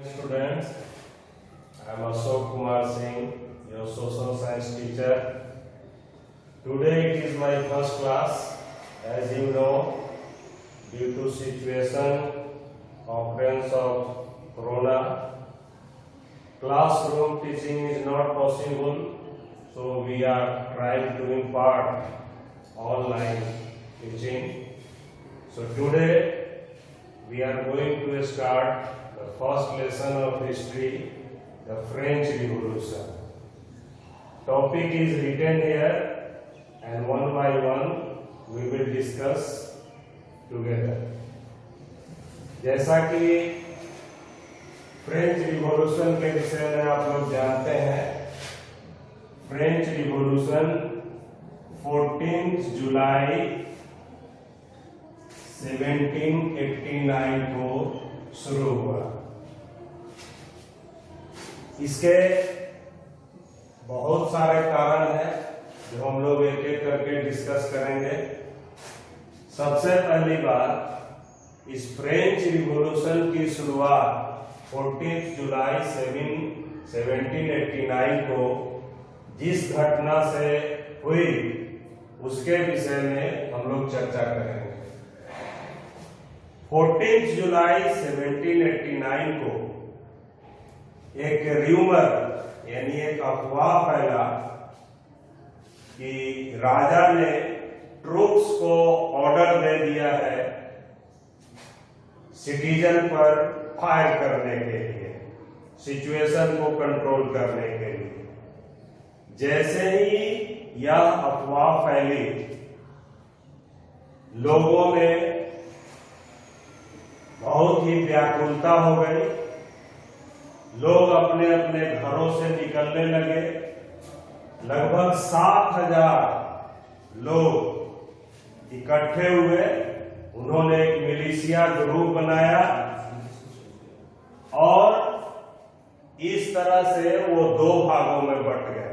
Students, I am Ashok Kumar Singh, your social science teacher. Today it is my first class. As you know, due to situation, occurrence of corona, classroom teaching is not possible. So we are trying to impart online teaching. So today we are going to start the first lesson of history, the French Revolution. Topic is written here and one by one we will discuss together. जैसा कि French revolution के विषय में आप लोग जानते हैं, French revolution 14 जुलाई 1789 को शुरू हुआ। इसके बहुत सारे कारण हैं जो हम लोग एक एक करके डिस्कस करेंगे। सबसे पहली बात, इस फ्रेंच रिवॉल्यूशन की शुरुआत 14 जुलाई 1789 को जिस घटना से हुई उसके विषय में हम लोग चर्चा करेंगे। 14 जुलाई 1789 को एक र्यूमर यानी एक अफवाह फैला कि राजा ने ट्रूप्स को ऑर्डर दे दिया है सिटीजन पर फायर करने के लिए, सिचुएशन को कंट्रोल करने के लिए। जैसे ही यह अफवाह फैली, लोगों में बहुत ही व्याकुलता हो गई। लोग अपने अपने घरों से निकलने लगे। लगभग 7,000 लोग इकट्ठे हुए। उन्होंने एक मिलिशिया ग्रुप बनाया और इस तरह से वो दो भागों में बंट गए।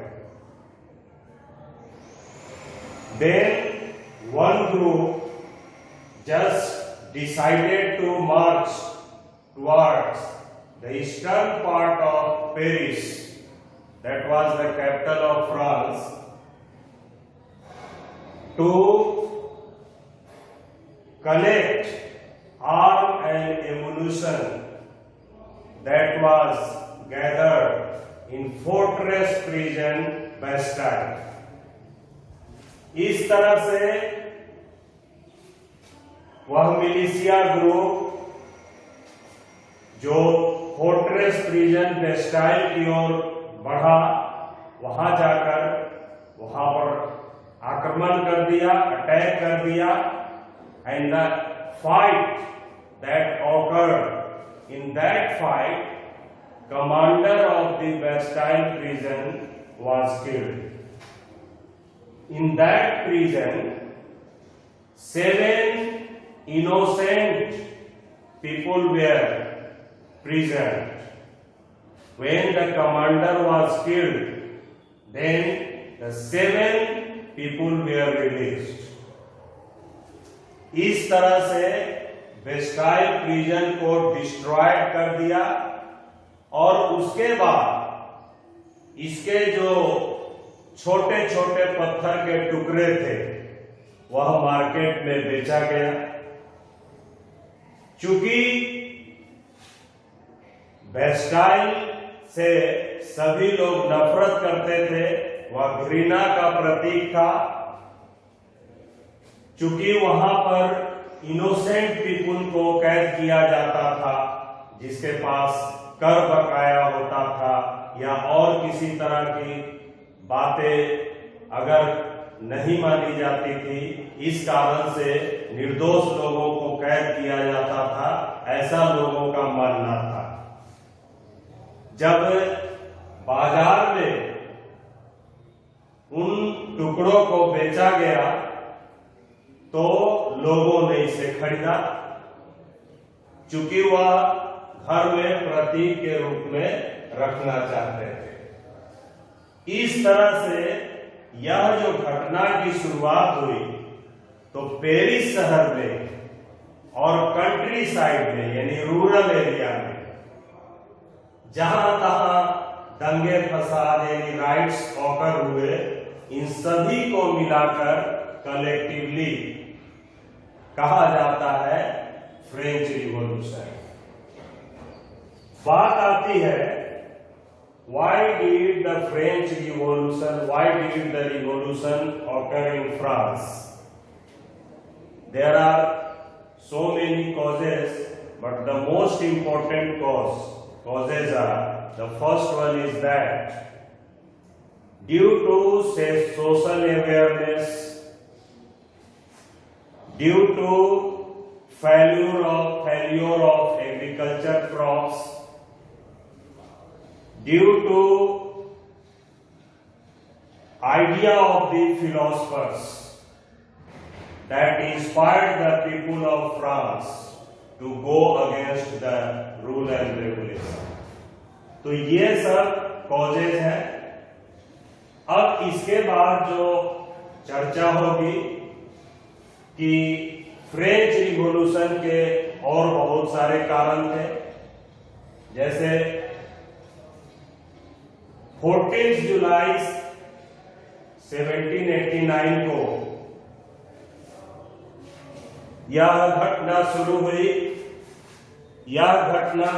Then one group just decided to march towards the eastern part of Paris, that was the capital of France, to collect arm and ammunition that was gathered in fortress prison Bastille. इस तरह से वह militia group जो fortress prison Bastille की ओर बढ़ा, वहां जाकर वहां पर आक्रमण कर दिया, अटैक कर दिया। And the fight that awkward, in that fight commander of the Bastille prison was killed. In that prison 7 innocent people were prisoned. When the commander was killed, then the 7 people were released. इस तरह से Bastille prison को destroyed कर दिया और उसके बाद इसके जो छोटे छोटे पत्थर के टुकड़े थे वह मार्केट में बेचा गया। चूंकि बेस्टाइल से सभी लोग नफरत करते थे, वह घृणा का प्रतीक था। चूंकि वहां पर इनोसेंट पीपुल को कैद किया जाता था, जिसके पास कर बकाया होता था या और किसी तरह की बातें अगर नहीं मानी जाती थी, इस कारण से निर्दोष लोगों को कैद किया जाता था, ऐसा लोगों का मानना था। जब बाजार में उन टुकड़ों को बेचा गया तो लोगों ने इसे खरीदा, चूंकि वह घर में प्रतीक के रूप में रखना चाहते थे। इस तरह से यह जो घटना की शुरुआत हुई तो पेरिस शहर में और कंट्री साइड में यानी रूरल एरिया में जहां तहां दंगे फसाद यानी राइट्स ऑकर हुए, इन सभी को मिलाकर कलेक्टिवली कहा जाता है फ्रेंच रिवॉल्यूशन। बात आती है why did the revolution occur in France? There are so many causes, but the most important causes are, the first one is that due to social awareness, due to failure of agriculture crops, due to idea of the philosophers that inspired the people of France to go against the rule and regulation. तो ये सब causes हैं। अब इसके बाद जो चर्चा होगी कि फ्रेंच रिवॉल्यूशन के और बहुत सारे कारण थे, जैसे 14 जुलाई 1789 को यह घटना शुरू हुई। यह घटना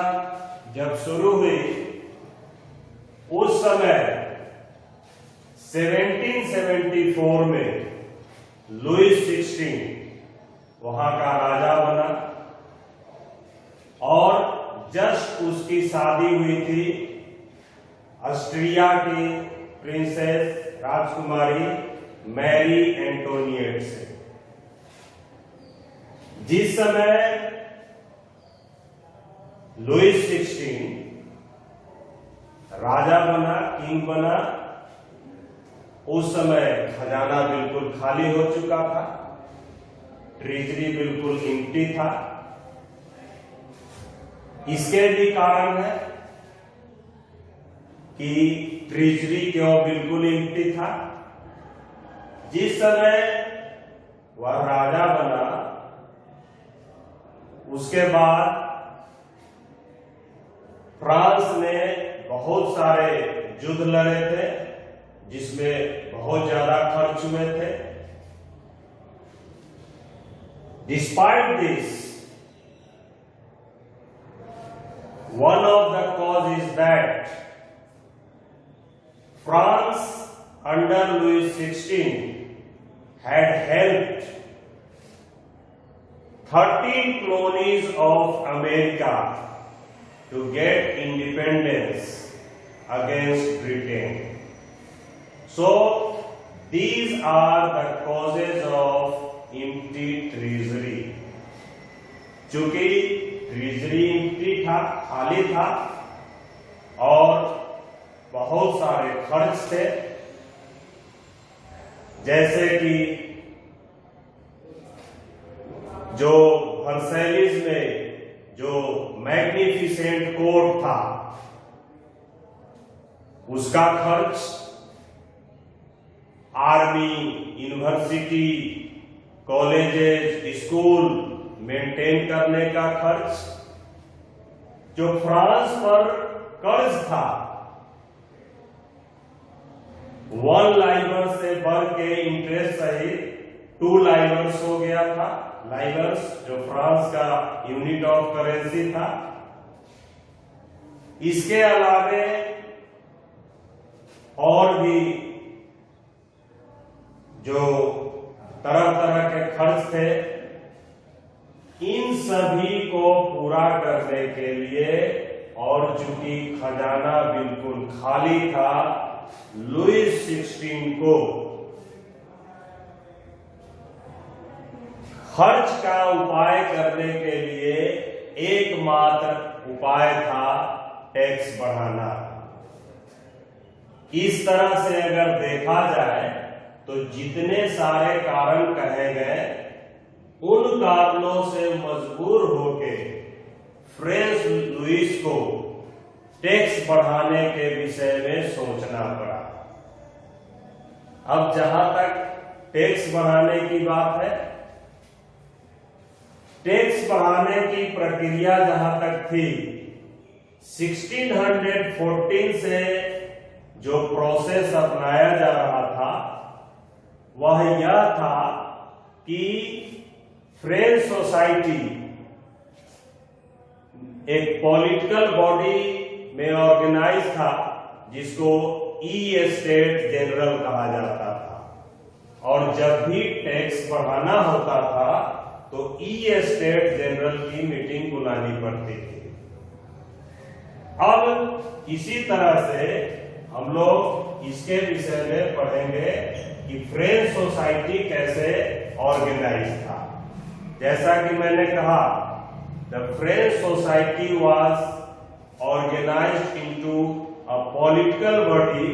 जब शुरू हुई उस समय 1774 में लुईस 16 वहां का राजा बना और जस्ट उसकी शादी हुई थी ऑस्ट्रिया की प्रिंसेस राजकुमारी मैरी एंटोनिएट से। जिस समय लुईस 16 राजा बना, किंग बना, उस समय खजाना बिल्कुल खाली हो चुका था, ट्रेजरी बिल्कुल एम्प्टी था। इसके भी कारण है कि ट्रेजरी क्यों बिल्कुल एम्प्टी था। जिस समय वह राजा बना उसके बाद फ्रांस ने बहुत सारे युद्ध लड़े थे जिसमें बहुत ज्यादा खर्च हुए थे। Despite this, one of the cause is that France under Louis XVI had helped 13 colonies of America to get independence against Britain. So these are the causes of empty treasury. चूंकि ट्रेजरी एम्प्टी था, खाली था और बहुत सारे खर्च थे, जैसे कि जो वर्सेलिस में जो मैग्निफिसेंट कोर्ट था उसका खर्च, army, university, colleges, school maintain करने का खर्च, जो फ्रांस पर कर्ज था 1 लाइवर से बढ़ के इंटरेस्ट सहित 2 लाइवर्स हो गया था। लाइवर्स जो फ्रांस का यूनिट ऑफ करेंसी था। इसके अलावे और भी जो तरह तरह के खर्च थे, इन सभी को पूरा करने के लिए और चूंकि खजाना बिल्कुल खाली था, लुईस 16 को खर्च का उपाय करने के लिए एकमात्र उपाय था टैक्स बढ़ाना। इस तरह से अगर देखा जाए तो जितने सारे कारण कहे गए, उन कारणों से मजबूर होके फ्रेंच लुईस को टैक्स बढ़ाने के विषय में सोचना पड़ा। अब जहां तक टैक्स बढ़ाने की बात है, टैक्स बढ़ाने की प्रक्रिया जहां तक थी 1614 से जो प्रोसेस अपनाया जा रहा था वह यह था कि फ्रेंच सोसाइटी एक पॉलिटिकल बॉडी में ऑर्गेनाइज था जिसको ई एस्टेट जनरल कहा जाता था, और जब भी टैक्स बढ़ाना होता था तो ई एस्टेट जनरल की मीटिंग बुलानी पड़ती थी। अब इसी तरह से हम लोग इसके विषय में पढ़ेंगे कि फ्रेंच सोसाइटी कैसे ऑर्गेनाइज था। जैसा कि मैंने कहा, the French society was organised into a political body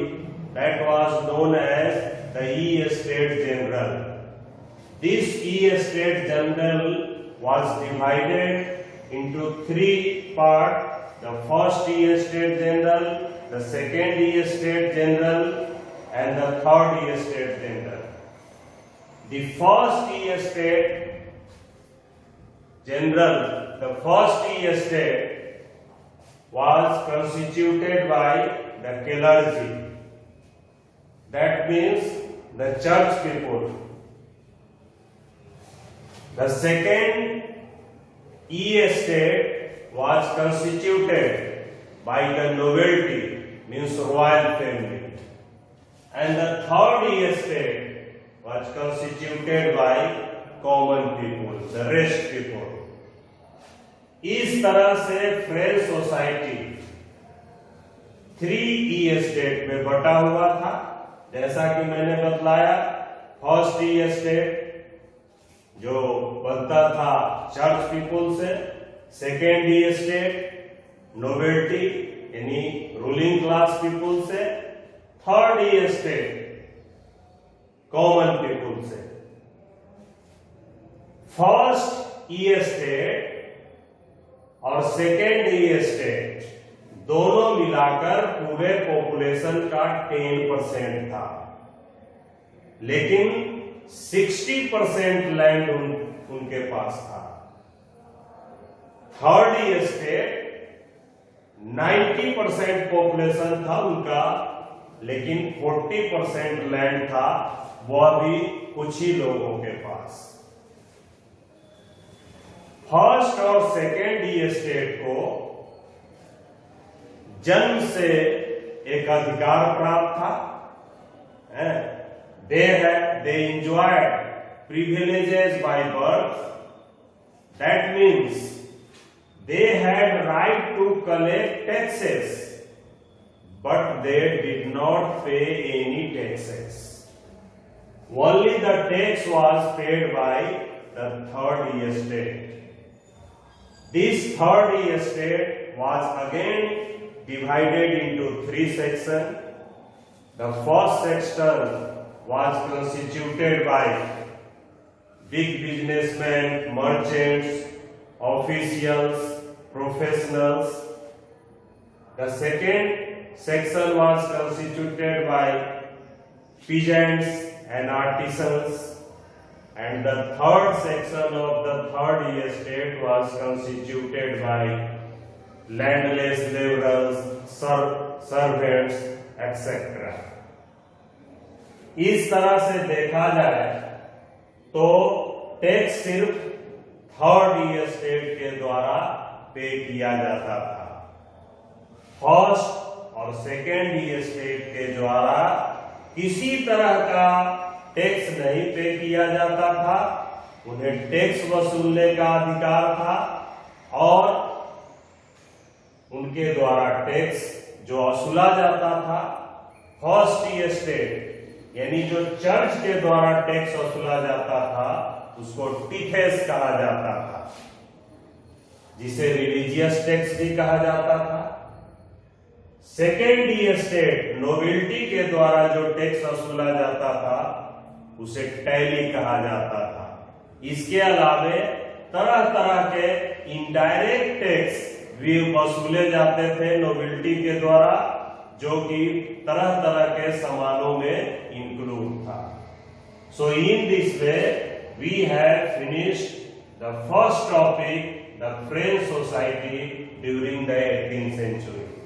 that was known as the E estate general. This e-estate general was divided into three parts: the first e-estate general, the second e-estate general, and the third e-estate general. The first e-estate general, the first e-estate was constituted by the clergy. That means the church people. The second e-estate was constituted by the nobility, means royal family, and the third e-estate was constituted by common people, the rest people. इस तरह से French society 3 ई-एस्टेट में बटा हुआ था। जैसा कि मैंने बतलाया, फर्स्ट ई-एस्टेट जो बनता था चर्च पीपुल से, सेकेंड ई-एस्टेट नोबिलिटी यानी रूलिंग क्लास पीपुल से, थर्ड ई-एस्टेट कॉमन पीपुल से। फर्स्ट ई-एस्टेट और सेकेंड ई-एस्टेट दोनों मिलाकर पूरे पॉपुलेशन का 10% था, लेकिन 60% लैंड उनके पास था। थर्ड ई-एस्टेट 90% पॉपुलेशन था उनका, लेकिन 40% लैंड था, वह भी कुछ ही लोगों के पास। फर्स्ट और सेकेंड ई-एस्टेट को जन्म से एक अधिकार प्राप्त था। They enjoyed privileges by birth. That means they had right to collect taxes, but they did not pay any taxes. Only the tax was paid by the third e-estate. This third e-estate was again divided into 3 sections. The first section was constituted by big businessmen, merchants, officials, professionals. The second section was constituted by peasants and artisans, and the third section of the third e-estate was constituted by landless laborers, servants, etc. इस तरह से देखा जाए तो tax सिर्फ third ई-एस्टेट के द्वारा पे किया जाता था। फर्स्ट और सेकेंड ई-एस्टेट के द्वारा किसी तरह का टैक्स नहीं पे किया जाता था। उन्हें टैक्स वसूलने का अधिकार था और उनके द्वारा टैक्स जो वसूला जाता था, फर्स्ट ई-एस्टेट यानी जो चर्च के द्वारा टैक्स वसूला जाता था उसको टिथेस कहा जाता था, जिसे रिलीजियस टैक्स भी कहा जाता था। सेकेंड ई-एस्टेट नोबिलिटी के द्वारा जो टैक्स वसूला जाता था उसे टैली कहा जाता था। इसके अलावे तरह तरह के इनडायरेक्ट टैक्स भी वसूले जाते थे नोबिलिटी के द्वारा, जो कि तरह तरह के सामानों में इंक्लूड था। So in this way we have finished the first topic, the French society during the 18th century.